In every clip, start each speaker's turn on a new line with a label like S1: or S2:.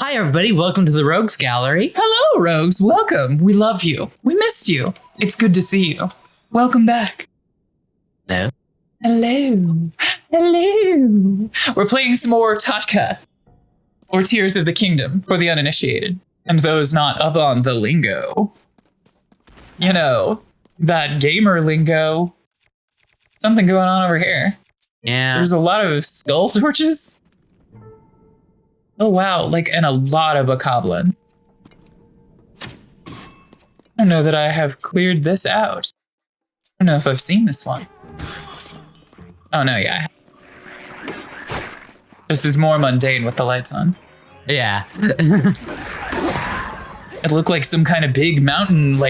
S1: Hi, everybody. Welcome to the Rogues Gallery.
S2: Hello, Rogues. Welcome. We love you. We missed you. It's good to see you. Welcome back.
S1: Hello.
S2: Hello. Hello. We're playing some more Tatka, or Tears of the Kingdom, for the uninitiated, and those not up on the lingo. You know, that gamer lingo. Something going on over here.
S1: Yeah.
S2: There's a lot of skull torches. Oh, wow. And a lot of bokoblin. I don't know that I have cleared this out. I don't know if I've seen this one. Oh, no, yeah. This is more mundane with the lights on.
S1: Yeah.
S2: It looked like some kind of big mountain,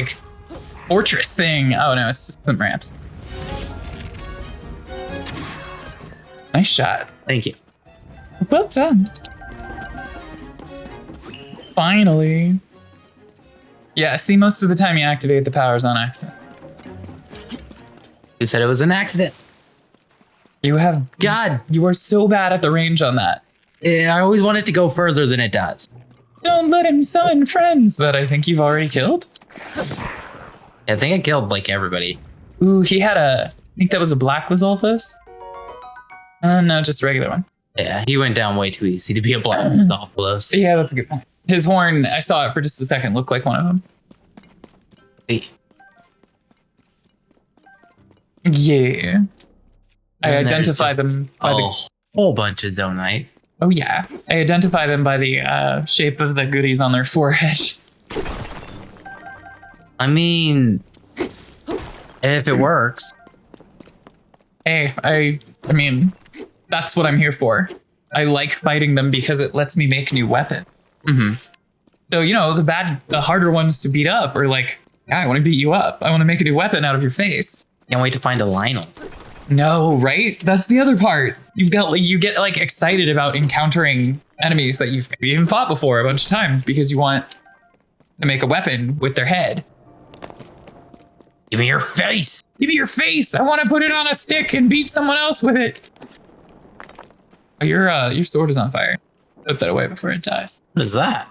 S2: fortress thing. Oh, no, it's just some ramps. Nice shot.
S1: Thank you.
S2: Well done. Finally. Yeah, see, most of the time you activate the powers on accident.
S1: You said it was an accident.
S2: You have...
S1: God.
S2: You are so bad at the range on that.
S1: I always want it to go further than it does.
S2: Don't let him summon friends that I think you've already killed.
S1: I think I killed, everybody.
S2: Ooh, he had I think that was a black Lizalfos? No, just a regular one.
S1: Yeah, he went down way too easy to be a black Lizalfos.
S2: Yeah, that's a good point. His horn, I saw it for just a second, looked like one of them.
S1: Hey.
S2: Yeah. I identify them by
S1: a whole bunch of Zonite.
S2: Oh, yeah. I identify them by the shape of the goodies on their forehead.
S1: I mean, if it works.
S2: Hey, I mean, that's what I'm here for. I like fighting them because it lets me make new weapons.
S1: Mm-hmm.
S2: So, the harder ones to beat up are I want to beat you up. I want to make a new weapon out of your face.
S1: Can't wait to find a Lionel.
S2: No, right? That's the other part. You get excited about encountering enemies that you've even fought before a bunch of times because you want to make a weapon with their head.
S1: Give me your face.
S2: Give me your face. I want to put it on a stick and beat someone else with it. Oh, your sword is on fire. Put that away before it dies.
S1: What is that?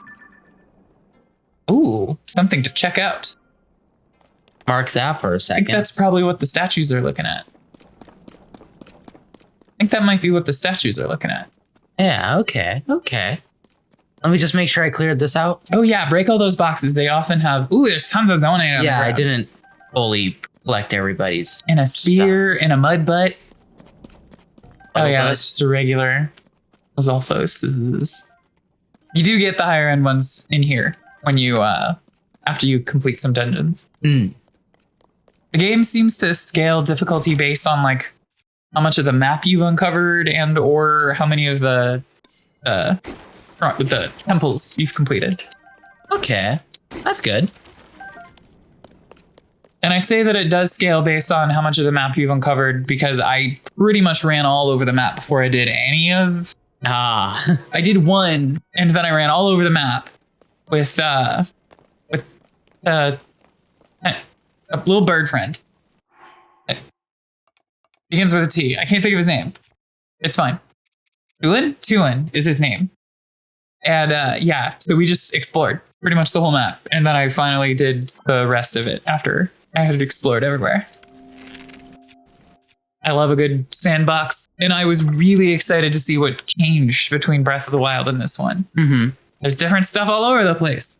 S2: Ooh, something to check out.
S1: Mark that for a
S2: I
S1: second.
S2: think that's probably what the statues are looking at. I think that might be what the statues are looking at.
S1: Yeah, okay. Let me just make sure I cleared this out.
S2: Oh yeah, break all those boxes. They often have... Ooh, there's tons of donate on the
S1: Yeah, I
S2: ground.
S1: didn't fully collect everybody's.
S2: And a spear and a mud butt. Oh yeah, that's just a regular Lizalfos. You do get the higher end ones in here when you after you complete some dungeons.
S1: Mm.
S2: The game seems to scale difficulty based on how much of the map you've uncovered and or how many of the temples you've completed.
S1: Okay, that's good.
S2: And I say that it does scale based on how much of the map you've uncovered because I pretty much ran all over the map before I did any of...
S1: I
S2: did one, and then I ran all over the map with a little bird friend. Begins with a T. I can't think of his name. It's fine. Tulin is his name. And so we just explored pretty much the whole map. And then I finally did the rest of it after I had explored everywhere. I love a good sandbox. And I was really excited to see what changed between Breath of the Wild and this one.
S1: Mm-hmm.
S2: There's different stuff all over the place.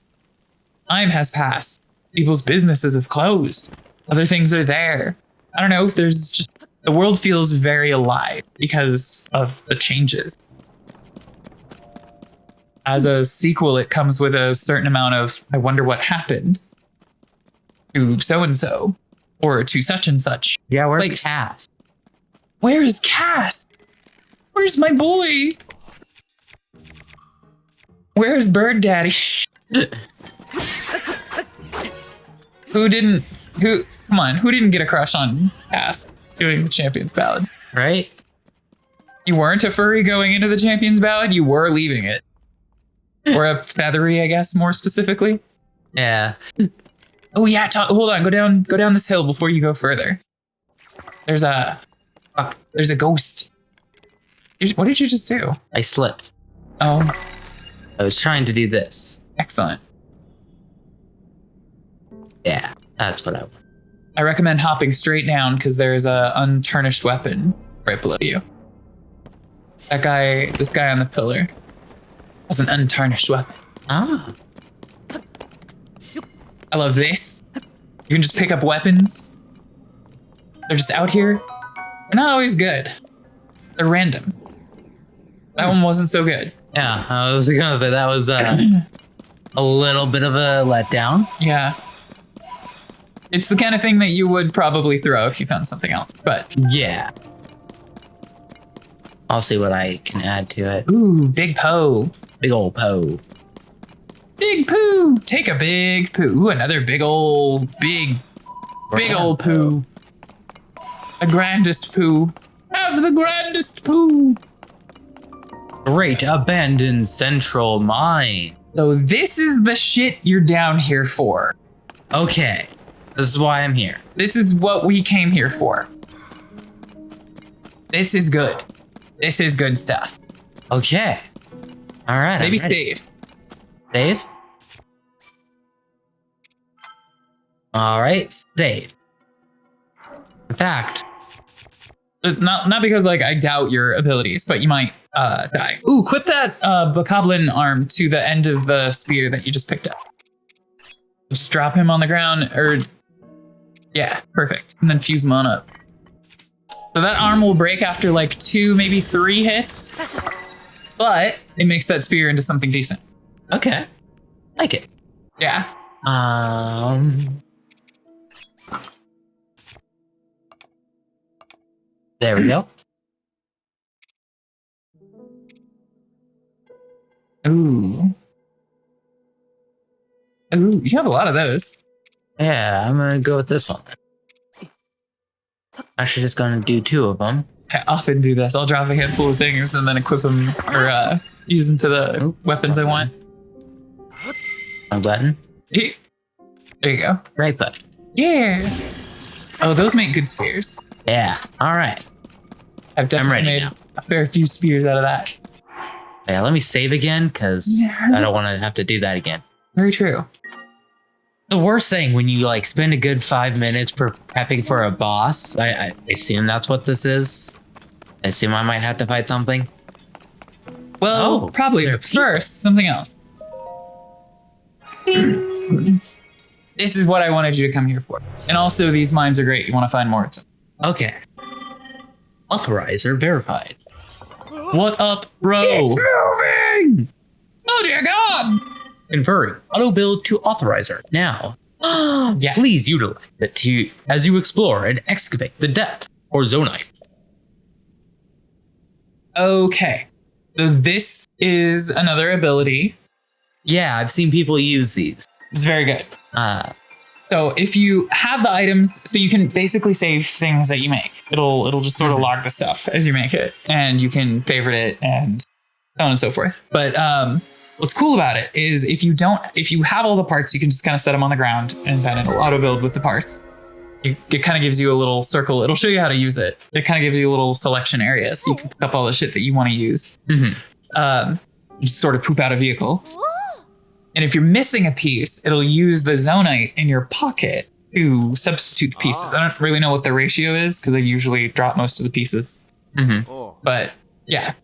S2: Time has passed. People's businesses have closed. Other things are there. I don't know. The world feels very alive because of the changes. As a sequel, it comes with a certain amount of, I wonder what happened to so-and-so or to such and such.
S1: Yeah, where's Cass?
S2: Where is Cass? Where's my boy? Where's Bird Daddy? Who didn't get a crush on Cass doing the Champion's Ballad?
S1: Right?
S2: You weren't a furry going into the Champion's Ballad, you were leaving it. Or a feathery, I guess, more specifically.
S1: Yeah.
S2: Oh yeah, hold on, go down this hill before you go further. There's a ghost. What did you just do?
S1: I slipped.
S2: Oh.
S1: I was trying to do this.
S2: Excellent.
S1: Yeah, that's what I want.
S2: I recommend hopping straight down because there's a untarnished weapon right below you. This guy on the pillar has an untarnished weapon.
S1: Ah.
S2: I love this. You can just pick up weapons. They're just out here. They're not always good. They're random. That one wasn't so good.
S1: Yeah, I was gonna say that was a little bit of a letdown.
S2: Yeah. It's the kind of thing that you would probably throw if you found something else, but.
S1: Yeah. I'll see what I can add to it.
S2: Ooh, big Poe.
S1: Big old Poe.
S2: Big poo. Take a big poo. Ooh, another big old poo. The grandest poo. Have the grandest poo.
S1: Great abandoned central mine.
S2: So this is the shit you're down here for.
S1: Okay. This is why I'm here.
S2: This is what we came here for. This is good. This is good stuff.
S1: Okay. All right.
S2: Maybe save.
S1: Save? All right, save. In fact,
S2: not because like I doubt your abilities, but you might die. Ooh, quit that bokoblin arm to the end of the spear that you just picked up. Just drop him on the ground, or yeah, perfect, and then fuse him on up. So that arm will break after like 2, maybe 3 hits, but it makes that spear into something decent.
S1: okay. Like it.
S2: Yeah.
S1: There we go.
S2: Ooh. Ooh, you have a lot of those.
S1: Yeah, I'm gonna go with this one. Actually, just gonna do 2 of them.
S2: I often do this. I'll drop a handful of things and then equip them or use them to the weapons I want.
S1: Wrong button.
S2: There you go.
S1: Right button.
S2: Yeah. Oh, those make good spears.
S1: Yeah. All right.
S2: I've definitely
S1: ready
S2: made
S1: now.
S2: a fair few spears out of that.
S1: Yeah, let me save again because I don't want to have to do that again.
S2: Very true.
S1: The worst thing when you like spend a good 5 minutes prepping for a boss, I assume that's what this is. I assume I might have to fight something.
S2: Well, probably,
S1: there are
S2: but first, something else. This is what I wanted you to come here for. And also, these mines are great. You want to find more of them.
S1: Okay. Authorizer verified.
S2: What up, bro?
S1: Moving!
S2: Oh, dear God!
S1: Converting auto build to authorizer. Now,
S2: Yes.
S1: please utilize it as you explore and excavate the depth or zonite.
S2: Okay. So this is another ability.
S1: Yeah, I've seen people use these.
S2: It's very good.
S1: Uh,
S2: So if you have the items, so you can basically save things that you make. It'll just sort of log the stuff as you make it, and you can favorite it and so on and so forth. But what's cool about it is if you have all the parts, you can just kind of set them on the ground and then it'll auto build with the parts. It kind of gives you a little circle. It'll show you how to use it. It kind of gives you a little selection area so you can pick up all the shit that you want to use. Just sort of poop out a vehicle. And if you're missing a piece, it'll use the zonite in your pocket to substitute the pieces. I don't really know what the ratio is because I usually drop most of the pieces. But yeah.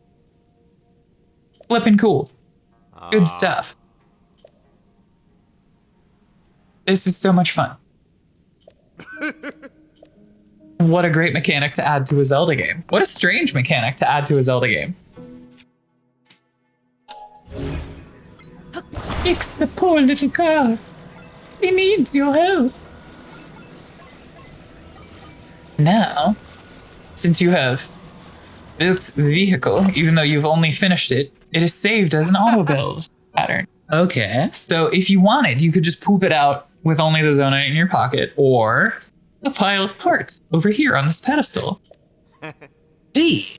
S2: Flipping cool. Good stuff. This is so much fun. What a great mechanic to add to a Zelda game. What a strange mechanic to add to a Zelda game. Fix the poor little car. He needs your help. Now, since you have built the vehicle, even though you've only finished it, it is saved as an auto build pattern.
S1: okay.
S2: So if you wanted, you could just poop it out with only the zonite in your pocket or a pile of parts over here on this pedestal.
S1: Gee.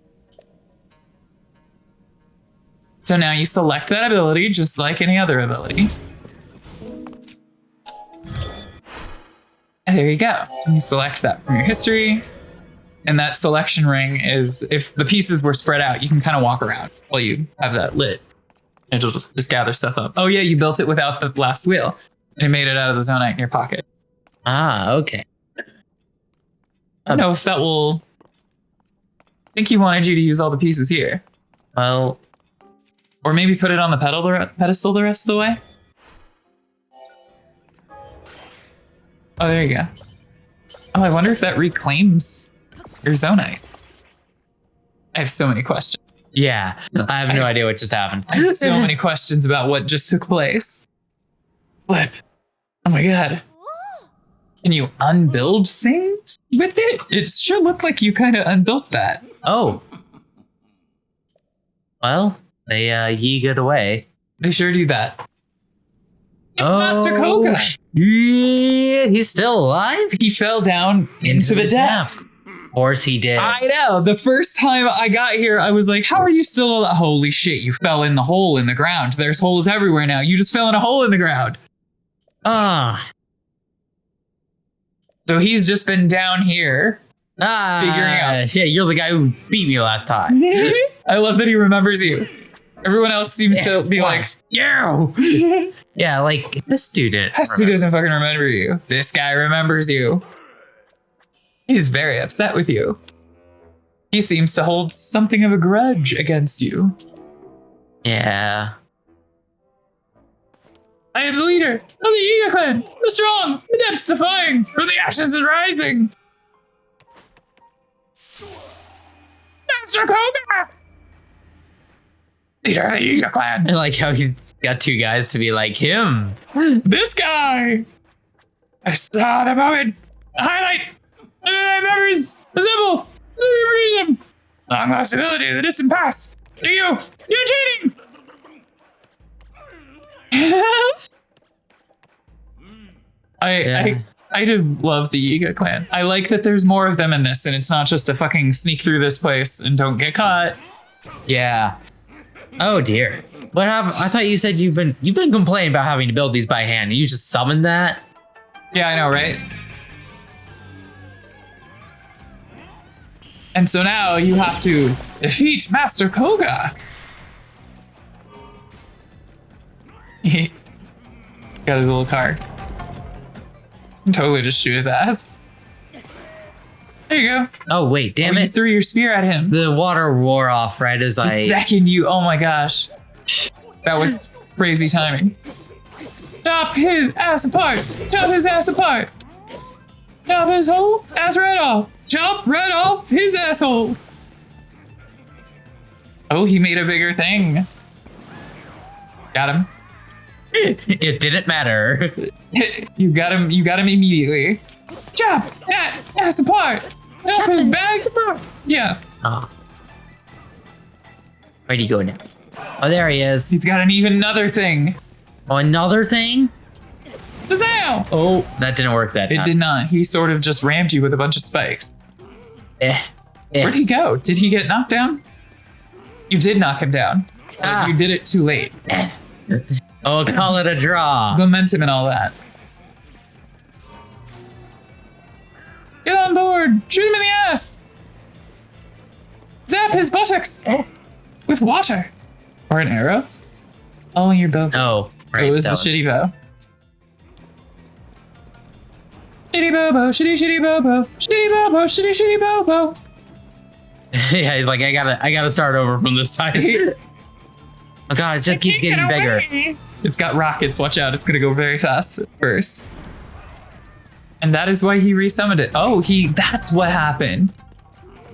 S2: So now you select that ability just like any other ability. And there you go. You select that from your history. And that selection ring is, if the pieces were spread out, you can kind of walk around while you have that lit. It'll just gather stuff up. Oh yeah, you built it without the last wheel. And it made it out of the zonite in your pocket.
S1: Ah, okay.
S2: I don't know if that will... I think he wanted you to use all the pieces here.
S1: Well,
S2: or maybe put it on the pedestal the rest of the way. Oh, there you go. Oh, I wonder if that reclaims your zonite. I have so many questions.
S1: yeah, I have no idea what just happened.
S2: I have so many questions about what just took place. Flip. Oh my god. Can you unbuild things with it? It sure looked like you kind of unbuilt that.
S1: Oh. Well, they yeeted away.
S2: They sure do that. It's Master Koga.
S1: Yeah, he's still alive?
S2: He fell down into the depths.
S1: Of course he did.
S2: I know. The first time I got here, I was like, how are you still alive? Holy shit, you fell in the hole in the ground. There's holes everywhere now. You just fell in a hole in the ground.
S1: Ah.
S2: So he's just been down here figuring out.
S1: Yeah, you're the guy who beat me last time.
S2: I love that he remembers you. Everyone else seems to be like,
S1: yeah. Yeah, like this student.
S2: Hesty doesn't fucking remember you. This guy remembers you. He's very upset with you. He seems to hold something of a grudge against you.
S1: Yeah.
S2: I am the leader of the Yiga clan, the strong, the depths defying, for the ashes is rising. Master Koga! Leader of the Yiga clan.
S1: I like how he's got two guys to be like him.
S2: This guy! I saw the moment. The highlight. Members assemble. Long lost ability of the distant past. You're cheating! I do love the Yiga clan. I like that there's more of them in this, and it's not just a fucking sneak through this place and don't get caught.
S1: Yeah. Oh dear. What happened? I thought you said you've been complaining about having to build these by hand. You just summoned that?
S2: Yeah, I know, right? And so now you have to defeat Master Koga. Got his little card. Totally just shoot his ass. There you go.
S1: Oh wait, damn
S2: You
S1: it.
S2: threw your spear at him.
S1: The water wore off right as I
S2: Beckoned you. Oh my gosh. That was crazy timing. Chop his ass apart. Chop his ass apart. Chop his whole ass right off. Chop right off his asshole. Oh, he made a bigger thing. Got him.
S1: It didn't matter.
S2: You got him immediately. Chop that ass apart. Chop his bag apart. Yeah.
S1: Oh. Where'd he go now? Oh, there he is.
S2: He's got even another thing.
S1: Oh, another thing?
S2: Shazam!
S1: Oh, that didn't work that time.
S2: It did not. He sort of just rammed you with a bunch of spikes. Where'd he go? Did he get knocked down? You did knock him down. But you did it too late.
S1: Oh, call it a draw.
S2: Momentum and all that. Get on board! Shoot him in the ass! Zap his buttocks! With water! Or an arrow? Oh, your bow.
S1: Oh, right.
S2: It was the shitty bow. Shitty bow, shitty bow, shitty bow, shitty bow.
S1: Yeah, he's like, I gotta start over from this side. Oh god, it just keeps getting bigger.
S2: It's got rockets, watch out, it's gonna go very fast at first. And that is why he resummoned it. Oh, that's what happened.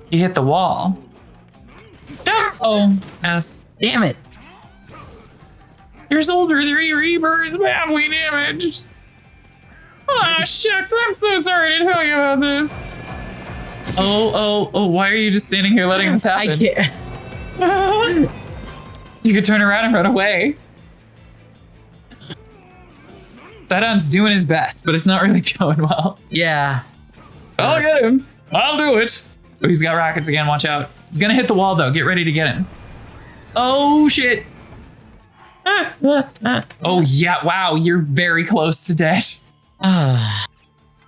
S2: He hit the wall. Oh, ass.
S1: Damn it.
S2: Your soldier 3 Reapers badly damaged. Ah, shucks, I'm so sorry to tell you about this. Oh, why are you just standing here letting this happen?
S1: I can't.
S2: You could turn around and run away. Sidon's doing his best, but it's not really going well.
S1: Yeah.
S2: I'll get him. I'll do it. Oh, he's got rockets again, watch out. He's gonna hit the wall though, get ready to get him. Oh shit. Oh yeah, wow, you're very close to dead. Oh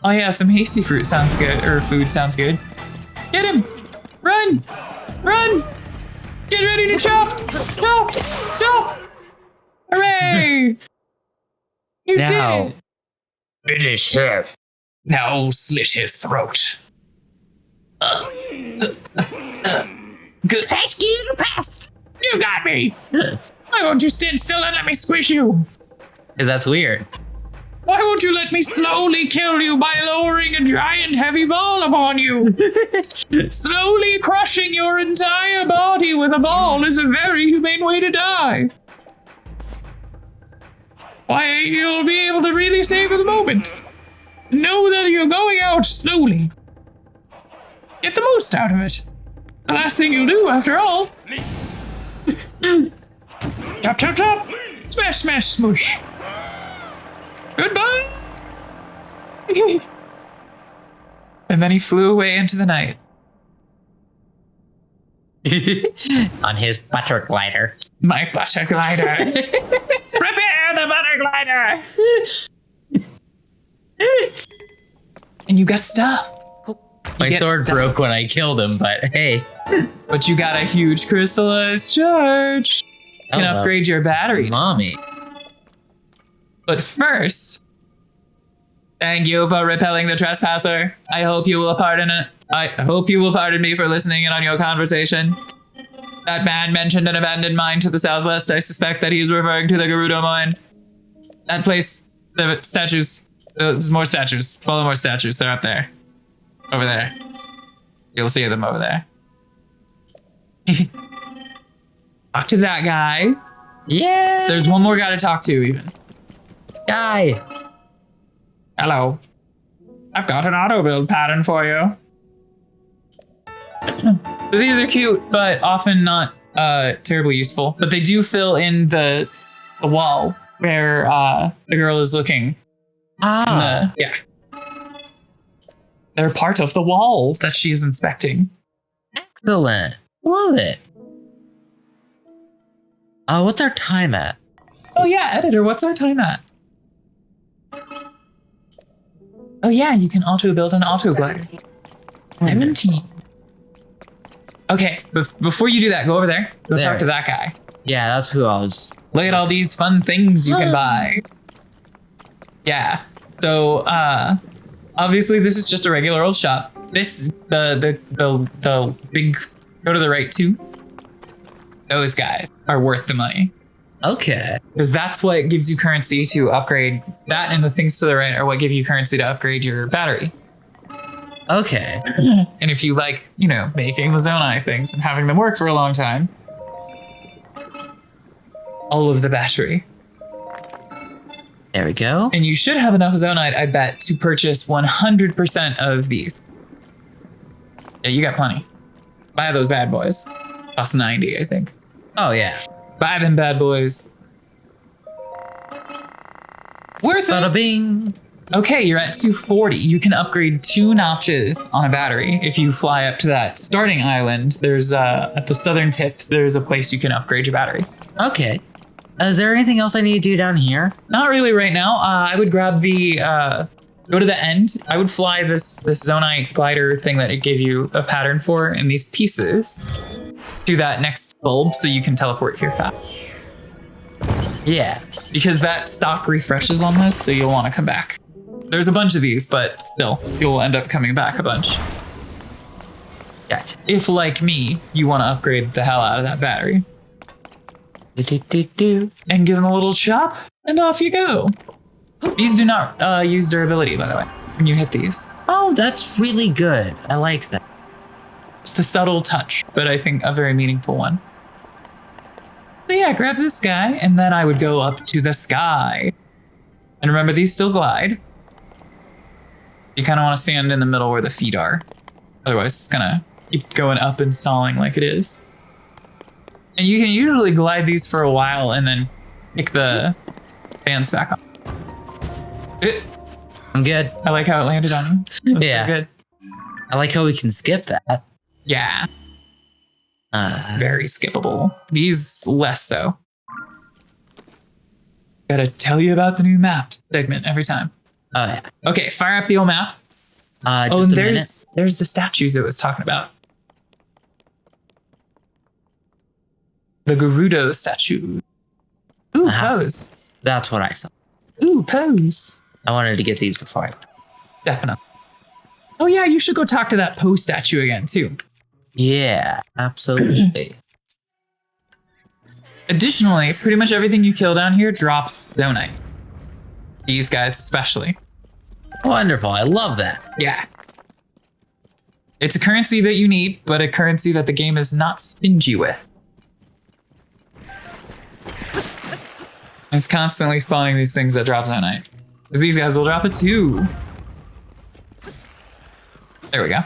S2: yeah, some hasty fruit sounds good, or food sounds good. Get him! Run! Run! Get ready to chop! Chop! Chop! Hooray! You
S1: Now.
S2: did it.
S1: Finish him.
S2: Now slit his throat. Good.
S1: Rescue the pest.
S2: You got me. Why won't you stand still and let me squish you?
S1: Because that's weird.
S2: Why won't you let me slowly kill you by lowering a giant heavy ball upon you? Slowly crushing your entire body with a ball is a very humane way to die. Why, you'll be able to really savor the moment. Know that you're going out slowly. Get the most out of it. The last thing you'll do, after all. Chop, chop, chop. Smash, smash, smoosh. Goodbye. And then he flew away into the night.
S1: On his butter glider.
S2: My butter glider. Prepare the butter glider. And you got stuff.
S1: My sword broke when I killed him, but hey.
S2: But you got a huge crystallized charge. You can
S1: Hello.
S2: upgrade your battery.
S1: Mommy.
S2: But first, thank you for repelling the trespasser. I hope you will pardon it. I hope you will pardon me for listening in on your conversation. That man mentioned an abandoned mine to the southwest. I suspect that he is referring to the Gerudo mine. That place, the statues. There's more statues. Follow more statues. They're up there. Over there. You'll see them over there. Talk to that guy.
S1: Yeah.
S2: There's one more guy to talk to even.
S1: Guy.
S2: Hello. I've got an auto build pattern for you. So these are cute, but often not terribly useful. But they do fill in the wall where the girl is looking. Yeah. They're part of the wall that she is inspecting.
S1: Excellent. Love it. What's our time at?
S2: Oh yeah, editor, what's our time at? Oh yeah, you can auto build an auto glider. 17. Okay, before you do that, go over there. Go
S1: There.
S2: talk to that guy.
S1: Yeah, that's who I was.
S2: Look at all these fun things you can buy. Yeah. So obviously this is just a regular old shop. This the big go to the right too. Those guys are worth the money.
S1: Okay.
S2: Because that's what gives you currency to upgrade that, and the things to the right are what give you currency to upgrade your battery.
S1: Okay.
S2: And if you like, you know, making the Zonai things and having them work for a long time, all of the battery.
S1: There we go.
S2: And you should have enough Zonite, I bet, to purchase 100% of these. Yeah, you got plenty. Buy those bad boys. Cost 90, I think.
S1: Oh, yeah.
S2: Buy them bad boys. Worth
S1: Bada
S2: it.
S1: bing.
S2: Okay, you're at 240. You can upgrade 2 notches on a battery. If you fly up to that starting island, there's at the southern tip, there's a place you can upgrade your battery.
S1: Okay. Is there anything else I need to do down here?
S2: Not really right now. I would grab the, go to the end. I would fly this Zonite glider thing that it gave you a pattern for in these pieces to that next bulb so you can teleport here fast.
S1: Yeah.
S2: Because that stock refreshes on this, so you'll want to come back. There's a bunch of these, but still, you'll end up coming back a bunch.
S1: Gotcha.
S2: If, like me, you want to upgrade the hell out of that battery. And give them a little chop, and off you go. These do not use durability, by the way, when you hit these.
S1: Oh, that's really good. I like that.
S2: Just a subtle touch, but I think a very meaningful one. So yeah, grab this guy, and then I would go up to the sky. And remember, these still glide. You kind of want to stand in the middle where the feet are. Otherwise, it's gonna keep going up and stalling like it is. And you can usually glide these for a while and then pick the fans back up.
S1: I'm good.
S2: I like how it landed on you. That's
S1: Yeah.
S2: very good.
S1: I like how we can skip that.
S2: Yeah, very skippable. These less so. Gotta tell you about the new map segment every time.
S1: Oh, yeah.
S2: Okay, fire up the old map.
S1: Just
S2: And
S1: a minute.
S2: there's the statues it was talking about. The Gerudo statue. Ooh, Ooh,
S1: Uh-huh.
S2: pose.
S1: That's what I saw.
S2: Ooh, pose.
S1: I wanted to get these before I.
S2: Definitely. Oh yeah, you should go talk to that pose statue again too.
S1: Yeah, absolutely.
S2: Additionally, pretty much everything you kill down here drops donite. These guys especially.
S1: Wonderful. I love that.
S2: Yeah. It's a currency that you need, but a currency that the game is not stingy with. It's constantly spawning these things that drop donite. Because these guys will drop it too. There we go.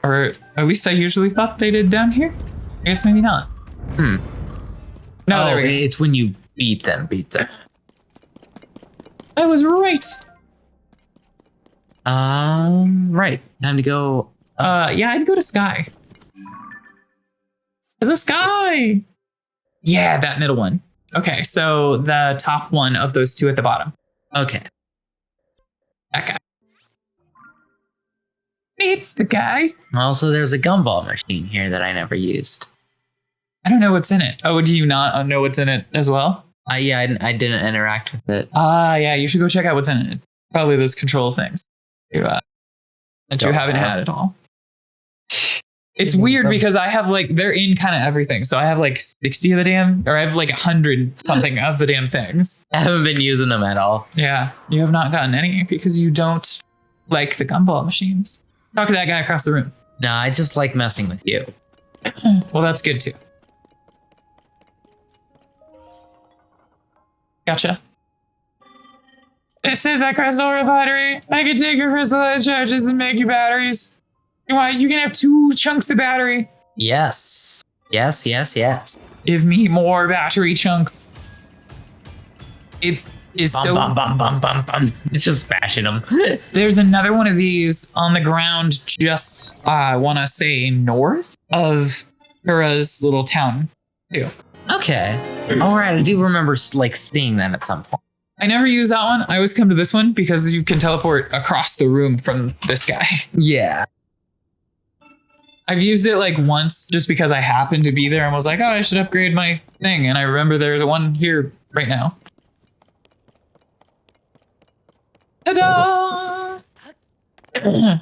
S2: Or at least I usually thought they did down here. I guess maybe not. No, there we go.
S1: It's when you beat them.
S2: I was right.
S1: Right. Time to go.
S2: Yeah, I'd go to sky. To the sky. Yeah, that middle one. Okay, so the top one of those two at the bottom.
S1: Okay.
S2: That guy. It's the guy.
S1: Also, there's a gumball machine here that I never used.
S2: I don't know what's in it. Oh, do you not know what's in it as well?
S1: Yeah, I didn't interact with it.
S2: Yeah, you should go check out what's in it. Probably those control things that you haven't had at all. It's weird because I have they're in kind of everything. So I have 60 of the damn, or I have 100 something of the damn things.
S1: I haven't been using them at all.
S2: Yeah, you have not gotten any because you don't like the gumball machines. Talk to that guy across the room.
S1: No, I just like messing with you.
S2: Well, that's good too. Gotcha. This is a crystal refinery. I can take your crystallized charges and make you batteries. You can have 2 chunks of battery.
S1: Yes. Yes.
S2: Give me more battery chunks. It is
S1: Bum,
S2: so...
S1: bum, bum, bum, bum, bum. It's just bashing them.
S2: There's another one of these on the ground just, I want to say, north of Kura's little town, too.
S1: Okay. All right. I do remember seeing that at some point.
S2: I never use that one. I always come to this one because you can teleport across the room from this guy.
S1: Yeah.
S2: I've used it once just because I happened to be there and was like, oh, I should upgrade my thing. And I remember there's one here right now. Ta-da! So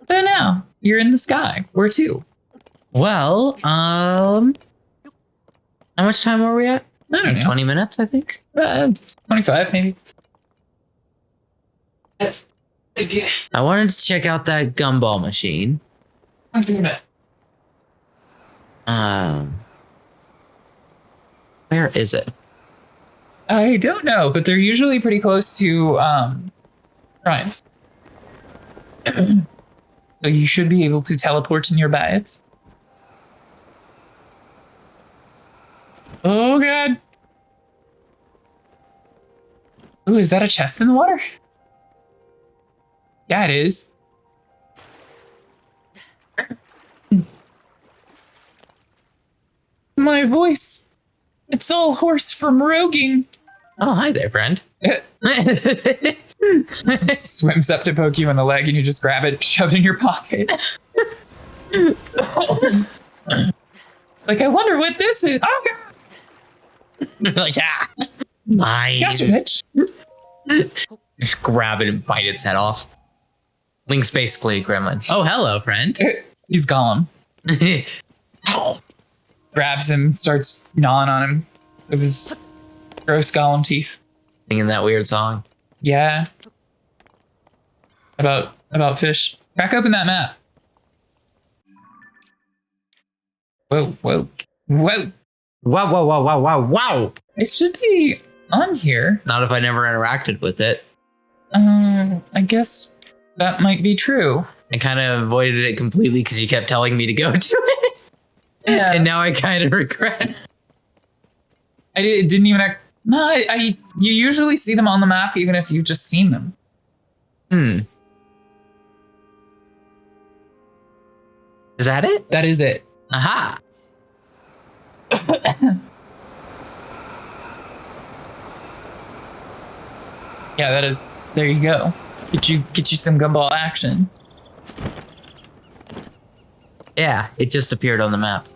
S2: now you're in the sky. Where to?
S1: Well, how much time were we at?
S2: I don't know.
S1: 20 minutes, I think.
S2: 25 maybe.
S1: I wanted to check out that gumball machine.
S2: I'm doing it.
S1: Where is it?
S2: I don't know, but they're usually pretty close to shrines. So you should be able to teleport to nearby it. Oh god. Ooh, is that a chest in the water? Yeah, it is. My voice. It's all hoarse from roguing.
S1: Oh, hi there, friend.
S2: Swims up to poke you in the leg and you just grab it, shove it in your pocket. I wonder what this is. Oh, God.
S1: Yeah. Nice.
S2: Gotcha, bitch.
S1: Just grab it and bite its head off. Link's basically a gremlin. Oh, hello, friend.
S2: He's Gollum. Grabs him, starts gnawing on him with his gross Gollum teeth.
S1: Singing that weird song.
S2: Yeah. About fish. Crack open that map. Whoa.
S1: Wow, wow, wow, wow, wow, wow.
S2: It should be on here.
S1: Not if I never interacted with it.
S2: I guess that might be true.
S1: I kind of avoided it completely because you kept telling me to go to it.
S2: Yeah.
S1: And now I kind of regret.
S2: It didn't even. No, you usually see them on the map even if you've just seen them.
S1: Is that it?
S2: That is it.
S1: Aha.
S2: Yeah, that is. There you go. Get you some gumball action.
S1: Yeah, it just appeared on the map.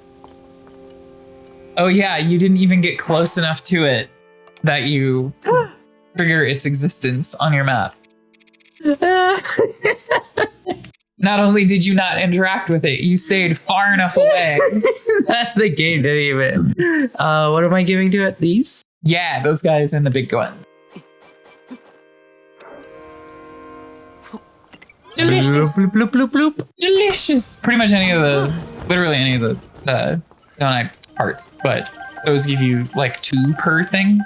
S2: Oh yeah, you didn't even get close enough to it that you trigger its existence on your map. Not only did you not interact with it, you stayed far enough away.
S1: The game didn't even. What am I giving to it? These?
S2: Yeah, those guys and the big one. Delicious.
S1: Bloop, bloop, bloop, bloop, bloop.
S2: Delicious. Pretty much literally any of the donut parts, but those give you like 2 per thing.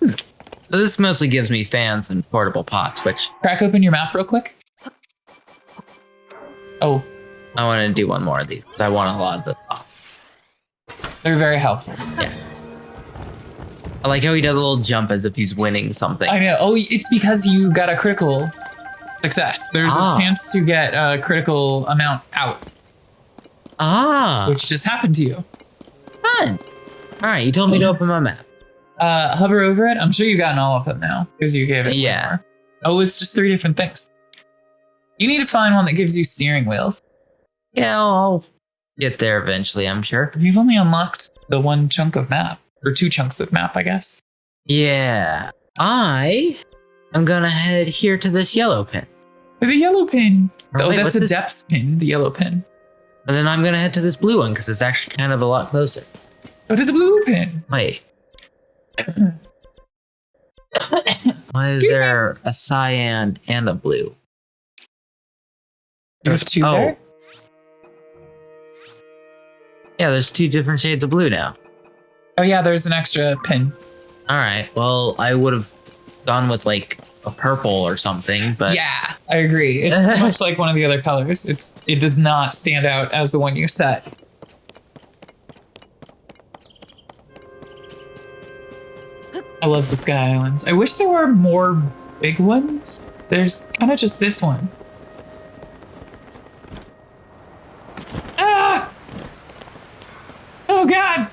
S1: So this mostly gives me fans and portable pots, which
S2: Crack open your map real quick. Oh,
S1: I want to do one more of these. I want a lot of the pots.
S2: they're very helpful.
S1: Yeah. I like how he does a little jump as if he's winning something.
S2: I know. Oh, it's because you got a critical success. There's a chance to get a critical amount out. Which just happened to you.
S1: Fun. All right, you told me to open my map.
S2: Hover over it. I'm sure you've gotten all of them now because you gave it.
S1: Yeah.
S2: More. Oh, it's just 3 different things. You need to find one that gives you steering wheels.
S1: Yeah, I'll get there eventually, I'm sure.
S2: You've only unlocked the 1 chunk of map, or 2 chunks of map, I guess.
S1: Yeah. I am gonna head here to this yellow pin.
S2: To the yellow pin.
S1: Oh, wait,
S2: that's a
S1: this?
S2: depths pin, the yellow pin.
S1: And then I'm gonna head to this blue one because it's actually kind of a lot closer.
S2: Go to the blue pin.
S1: Wait. Why is there a cyan and a blue?
S2: You have 2 there?
S1: Yeah, there's 2 different shades of blue now.
S2: Oh yeah, there's an extra pin.
S1: All right. Well, I would have gone with like a purple or something, but
S2: Yeah, I agree. It's much like one of the other colors. It does not stand out as the one you set. I love the Sky Islands. I wish there were more big ones. There's kind of just this one. Ah! Oh god!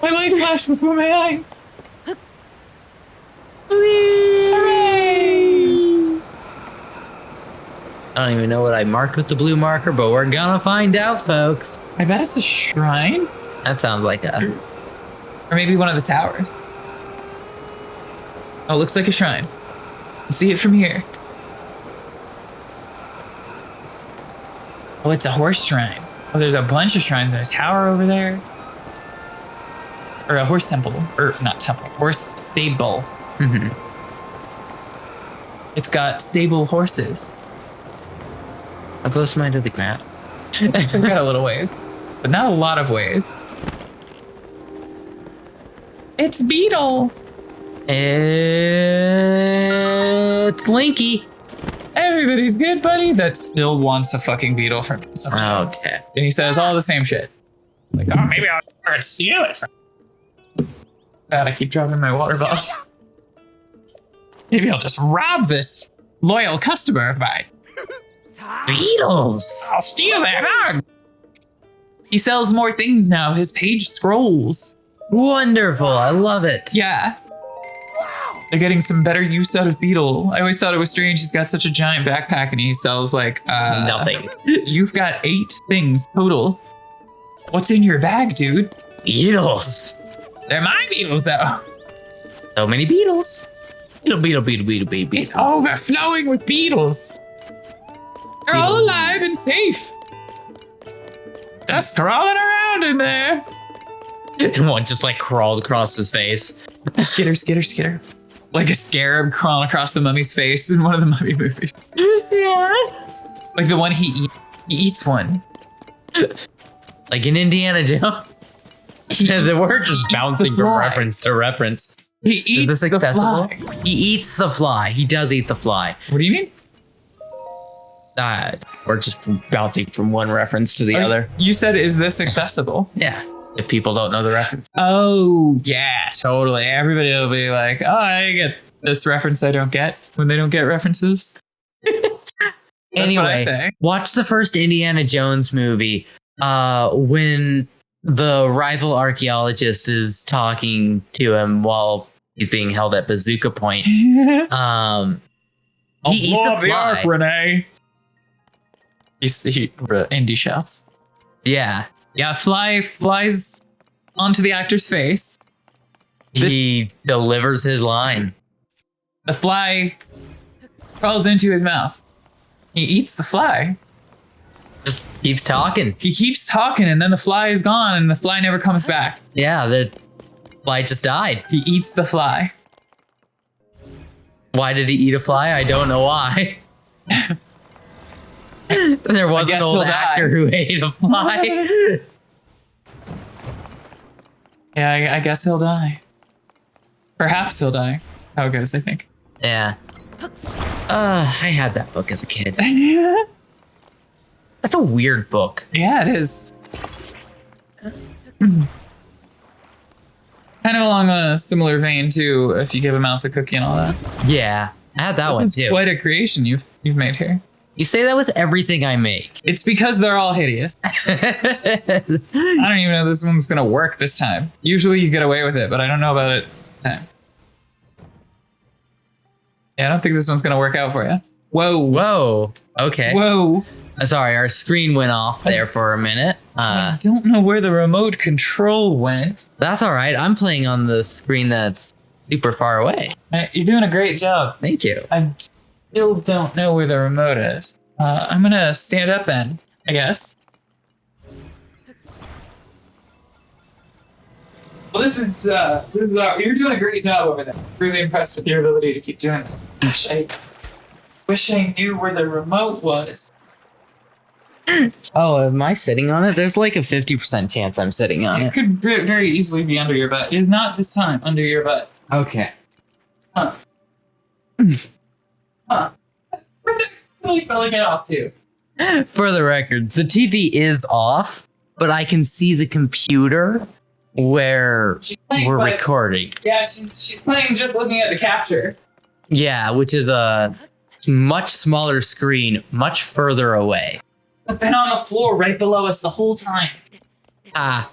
S2: My light flashed before my eyes. Hooray!
S1: I don't even know what I marked with the blue marker, but we're gonna find out, folks.
S2: I bet it's a shrine.
S1: That sounds like us.
S2: Or maybe one of the towers. Oh, it looks like a shrine. Let's see it from here. Oh, it's a horse shrine. Oh, there's a bunch of shrines. There's a tower over there. Or a horse temple. Or not temple. Horse stable.
S1: Mm-hmm.
S2: It's got stable horses.
S1: How close am I to the ground?
S2: So we've got a little ways. But not a lot of ways. It's Beetle.
S1: It's Linky.
S2: Everybody's good, buddy. That still wants a fucking beetle from sometimes.
S1: Okay.
S2: And he says all the same shit. Like, oh, maybe I'll try to steal it. God, I keep dropping my water bottle. Maybe I'll just rob this loyal customer of mine.
S1: Beetles.
S2: I'll steal that mug. He sells more things now. His page scrolls.
S1: Wonderful. I love it.
S2: Yeah. They're getting some better use out of Beetle. I always thought it was strange. He's got such a giant backpack and he sells like
S1: nothing.
S2: You've got 8 things total. What's in your bag, dude?
S1: Beetles.
S2: They're my beetles, though.
S1: So many beetles. Beetle.
S2: It's overflowing with beetles. They're all alive and safe. Just crawling around in there.
S1: And one just like crawls across his face.
S2: Skitter. Like a scarab crawling across the mummy's face in one of the mummy movies.
S1: Yeah.
S2: Like the one he eats one.
S1: Like in Indiana Jones. We're just bouncing from reference to reference.
S2: He eats
S1: Is this
S2: the
S1: accessible?
S2: fly.
S1: He eats the fly. He does eat the fly.
S2: What do you mean?
S1: We're just bouncing from one reference to the other.
S2: You said, is this accessible?
S1: Yeah. If people don't know the reference.
S2: Oh, yeah, totally. Everybody will be like, oh, I get this reference I don't get when they don't get references.
S1: Anyway, watch the first Indiana Jones movie when the rival archaeologist is talking to him while he's being held at Bazooka Point. He eats the fly.
S2: Ark, Renee. Indy shouts.
S1: Yeah.
S2: Yeah, flies onto the actor's face.
S1: He delivers his line.
S2: The fly crawls into his mouth. He eats the fly.
S1: Just keeps talking.
S2: He keeps talking, and then the fly is gone, and the fly never comes back.
S1: Yeah, the fly just died.
S2: He eats the fly.
S1: Why did he eat a fly? I don't know why. There was an old actor who ate a fly.
S2: Yeah, I guess he'll die. Perhaps he'll die. How it goes, I think.
S1: Yeah. I had that book as a kid. That's a weird book.
S2: Yeah, it is. Kind of along a similar vein to if you give a mouse a cookie and all that.
S1: Yeah, I had that one
S2: This
S1: too.
S2: is quite a creation you've made here.
S1: You say that with everything I make.
S2: It's because they're all hideous. I don't even know if this one's gonna work this time. Usually you get away with it, but I don't know about it this time. Yeah, I don't think this one's gonna work out for you. Whoa.
S1: Whoa. Okay.
S2: Whoa.
S1: Sorry, our screen went off there for a minute.
S2: I don't know where the remote control went.
S1: That's all right. I'm playing on the screen that's super far away.
S2: You're doing a great job.
S1: Thank you.
S2: I still don't know where the remote is. I'm gonna stand up then, I guess. Well, you're doing a great job over there. Really impressed with your ability to keep doing this. Wish I knew where the remote was.
S1: Oh, am I sitting on it? There's like a 50% chance I'm sitting on
S2: It
S1: it.
S2: could very easily be under your butt. It is not this time under your butt.
S1: Okay.
S2: Huh. Huh. Where the silly fella get off to?
S1: For the record, the TV is off, but I can see the computer where we're recording.
S2: Yeah, she's playing just looking at the capture.
S1: Yeah, which is a much smaller screen, much further away.
S2: It's been on the floor right below us the whole time.
S1: And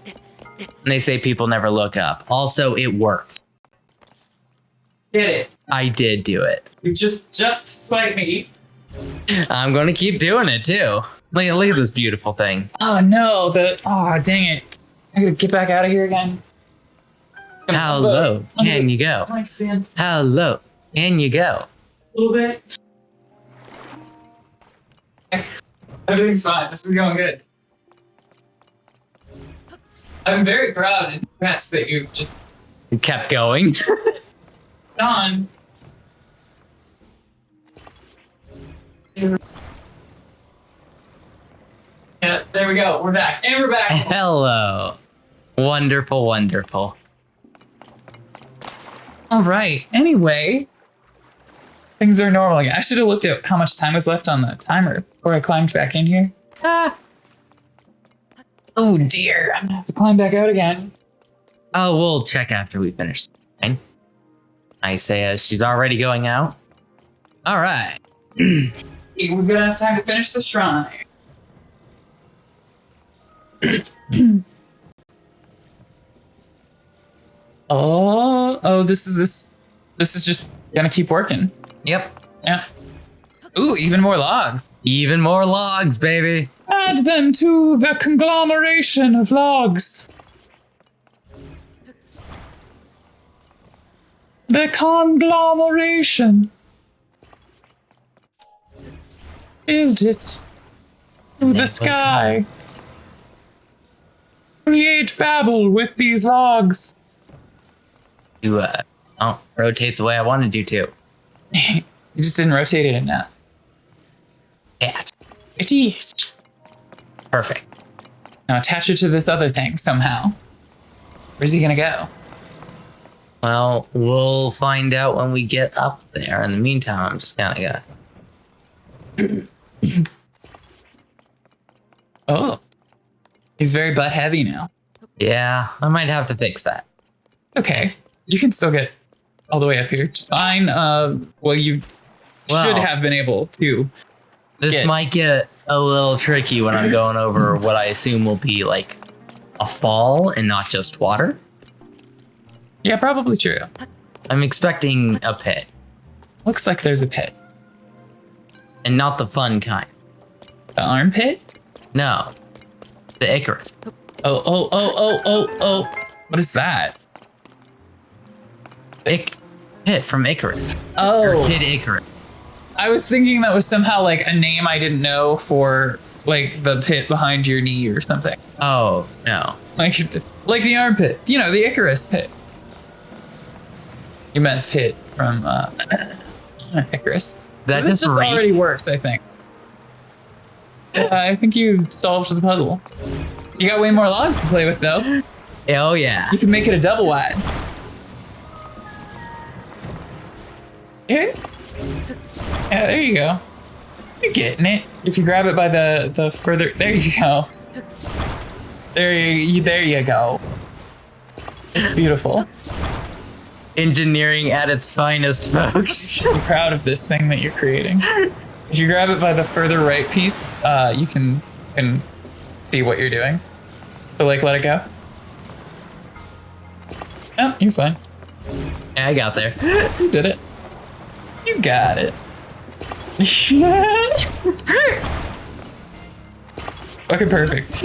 S1: they say people never look up. Also, it worked.
S2: Did it?
S1: I did do it.
S2: You just spite me.
S1: I'm gonna keep doing it too. Look at this beautiful thing.
S2: Oh no, dang it. I gotta get back out of here again.
S1: How low can you go?
S2: Like sand
S1: How low can you go?
S2: a little bit. Everything's fine. This is going good. I'm very proud and impressed that you've just
S1: You kept going.
S2: gone. Yeah, there we go. We're back. And we're back.
S1: Hello. Wonderful, wonderful.
S2: All right. Anyway, things are normal again. I should have looked at how much time was left on the timer before I climbed back in here. Oh dear. I'm gonna have to climb back out again.
S1: Oh, we'll check after we finish. Fine. I say as she's already going out. All right.
S2: We're gonna have time to finish the shrine. This is just gonna keep working.
S1: Yep.
S2: Yeah. Ooh, even more logs.
S1: Even more logs, baby.
S2: Add them to the conglomeration of logs. The conglomeration. Build it to the sky. Create Babel with these logs.
S1: You don't rotate the way I wanted you to.
S2: You just didn't rotate it enough.
S1: Yeah.
S2: It.
S1: Perfect.
S2: Now attach it to this other thing somehow. Where's he gonna go?
S1: Well, we'll find out when we get up there. In the meantime, I'm just kind of
S2: Oh. He's very butt heavy now.
S1: Yeah, I might have to fix that.
S2: Okay. You can still get all the way up here just fine. You should have been able to.
S1: This might get a little tricky when I'm going over what I assume will be like a fall and not just water.
S2: Yeah, probably true.
S1: I'm expecting a pit.
S2: Looks like there's a pit.
S1: And not the fun kind.
S2: The armpit?
S1: No. The Icarus.
S2: Oh. What is that?
S1: Pit from Icarus.
S2: Oh,
S1: Or Kid Icarus.
S2: I was thinking that was somehow like a name I didn't know for like the pit behind your knee or something.
S1: Oh, no.
S2: Like the armpit. You know, the Icarus pit. You meant pit from Icarus.
S1: That
S2: This
S1: just
S2: already works, I think. I think you solved the puzzle. You got way more logs to play with, though.
S1: Oh, yeah.
S2: You can make it a double wide. Okay. Yeah, there you go. You're getting it. If you grab it by the further, there you go. There you go. It's beautiful.
S1: Engineering at its finest, folks.
S2: I'm proud of this thing that you're creating. If you grab it by the further right piece, you can see what you're doing. So like, let it go. Oh, you're fine.
S1: Yeah, I got there.
S2: You did it. You got it. Fucking perfect.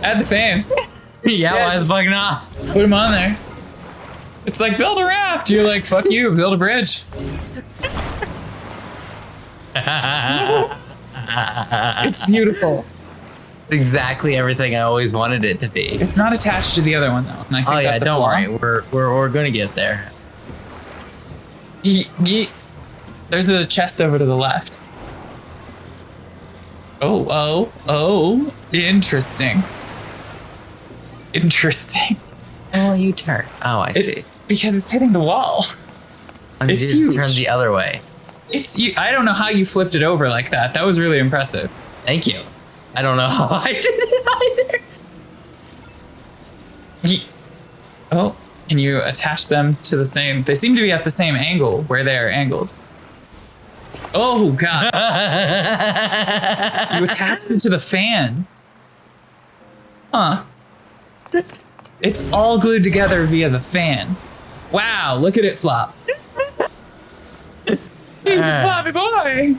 S2: Add the fans.
S1: Yeah, why the fuck not?
S2: Put them on there. It's like build a raft. You're like, fuck you, build a bridge. It's beautiful.
S1: Exactly everything I always wanted it to be.
S2: It's not attached to the other one though. And I think
S1: Oh yeah,
S2: that's a
S1: don't
S2: flaw.
S1: worry. We're gonna get there.
S2: There's a chest over to the left. Oh, interesting. Interesting.
S1: Oh, you turn. Oh, I see.
S2: Because it's hitting the wall.
S1: And
S2: it's
S1: you
S2: huge.
S1: turn the other way.
S2: I don't know how you flipped it over like that. That was really impressive.
S1: Thank you. I don't know how I did it either.
S2: Oh, can you attach them to the same? They seem to be at the same angle where they are angled. Oh god! You attached it to the fan. Huh. It's all glued together via the fan. Wow, look at it flop. He's a floppy boy.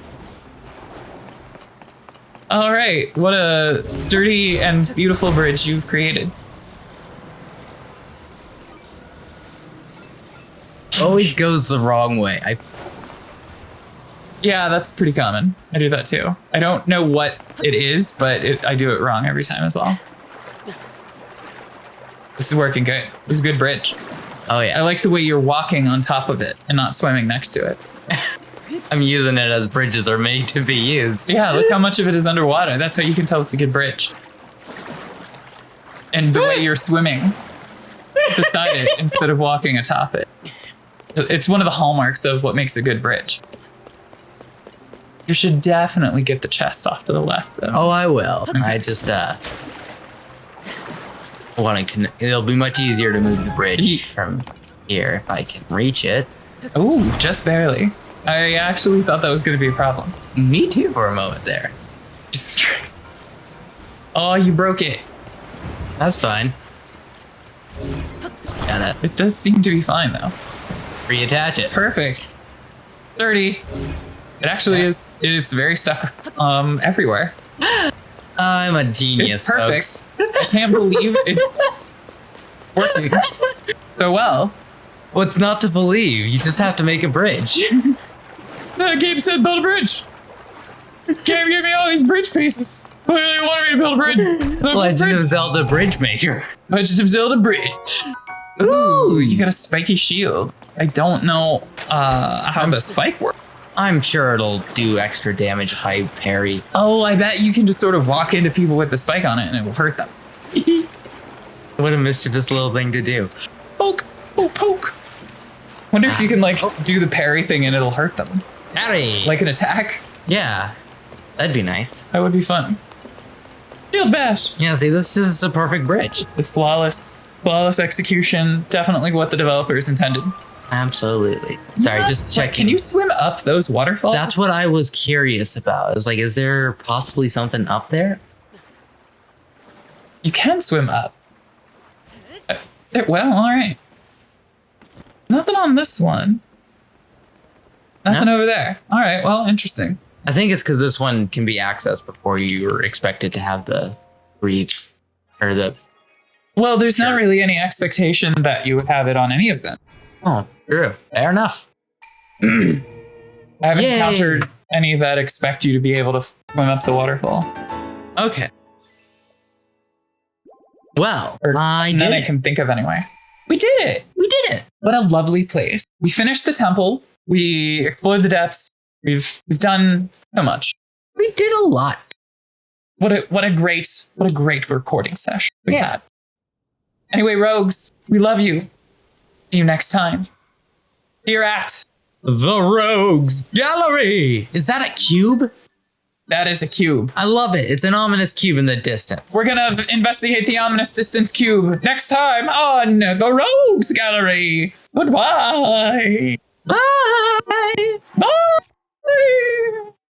S2: All right, what a sturdy and beautiful bridge you've created.
S1: Always goes the wrong way.
S2: Yeah, that's pretty common. I do that too. I don't know what it is, but I do it wrong every time as well. This is working good. This is a good bridge.
S1: Oh yeah.
S2: I like the way you're walking on top of it and not swimming next to it.
S1: I'm using it as bridges are made to be used.
S2: Yeah, look how much of it is underwater. That's how you can tell it's a good bridge. And the way you're swimming beside it instead of walking atop it. It's one of the hallmarks of what makes a good bridge. You should definitely get the chest off to the left, though.
S1: Oh, I will. Okay. I just want to. It'll be much easier to move the bridge from here if I can reach it.
S2: Oh, just barely. I actually thought that was going to be a problem.
S1: Me too for a moment there.
S2: Jesus Christ. Oh, you broke it.
S1: That's fine. Got it.
S2: It does seem to be fine, though.
S1: Reattach it.
S2: Perfect. 30. It actually is. It is very stuck everywhere.
S1: I'm a genius.
S2: It's perfect.
S1: Folks.
S2: I can't believe it's working so well.
S1: What's not to believe? You just have to make a bridge.
S2: The game said build a bridge. Game gave me all these bridge pieces. Clearly wanted me to build a bridge.
S1: Legend of Zelda Bridge Maker.
S2: Legend of Zelda Bridge. Ooh, you got a spiky shield. I don't know how the spike works.
S1: I'm sure it'll do extra damage if I parry.
S2: Oh, I bet you can just sort of walk into people with the spike on it and it will hurt them.
S1: What a mischievous little thing to do.
S2: Poke, oh, poke. Wonder if you can like do the parry thing and it'll hurt them.
S1: Parry!
S2: Like an attack.
S1: Yeah, that'd be nice.
S2: That would be fun. Shield bash.
S1: Yeah, see, this is a perfect bridge.
S2: The flawless execution. Definitely what the developers intended.
S1: Absolutely. Sorry, just checking.
S2: Can you swim up those waterfalls?
S1: That's what I was curious about. I was like, is there possibly something up there?
S2: You can swim up. Well, all right. Nothing on this one. Nothing over there. All right, well, interesting.
S1: I think it's because this one can be accessed before you were expected to have the breathe or the
S2: Well, there's not
S1: Sure.
S2: really any expectation that you would have it on any of them.
S1: Oh, true. Fair enough.
S2: I haven't
S1: Yay.
S2: encountered any that expect you to be able to swim up the waterfall.
S1: Okay. Well,
S2: Or
S1: I
S2: none
S1: did
S2: I
S1: it.
S2: can think of anyway. We did it!
S1: We did it.
S2: What a lovely place. We finished the temple. We explored the depths. We've done so much.
S1: We did a lot.
S2: What a great recording session we had. Anyway, rogues, we love you. See you next time. Here at
S1: The Rogues Gallery. Is that a cube?
S2: That is a cube.
S1: I love it. It's an ominous cube in the distance.
S2: We're gonna investigate the ominous distance cube next time on the Rogues Gallery. Goodbye.
S1: Bye.
S2: Bye.